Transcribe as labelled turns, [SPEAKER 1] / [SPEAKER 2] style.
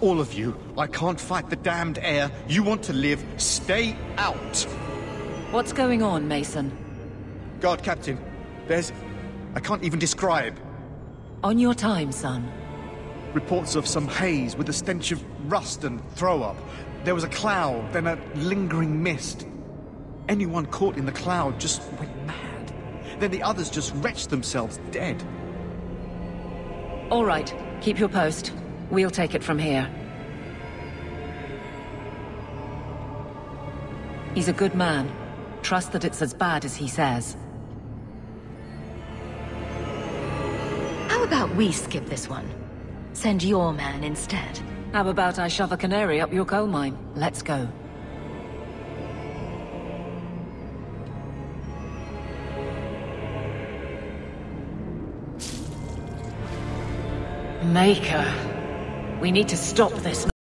[SPEAKER 1] all of you. I can't fight the damned air. You want to live, stay out.
[SPEAKER 2] What's going on, Mason?
[SPEAKER 1] God, Captain, there's... I can't even describe.
[SPEAKER 2] On your time, son.
[SPEAKER 1] Reports of some haze with a stench of rust and throw-up. There was a cloud, then a lingering mist. Anyone caught in the cloud just went mad. Then the others just wretched themselves dead.
[SPEAKER 2] All right, keep your post. We'll take it from here. He's a good man. Trust that it's as bad as he says.
[SPEAKER 3] How about we skip this one? Send your man instead.
[SPEAKER 2] How about I shove a canary up your coal mine? Let's go. Maker. We need to stop this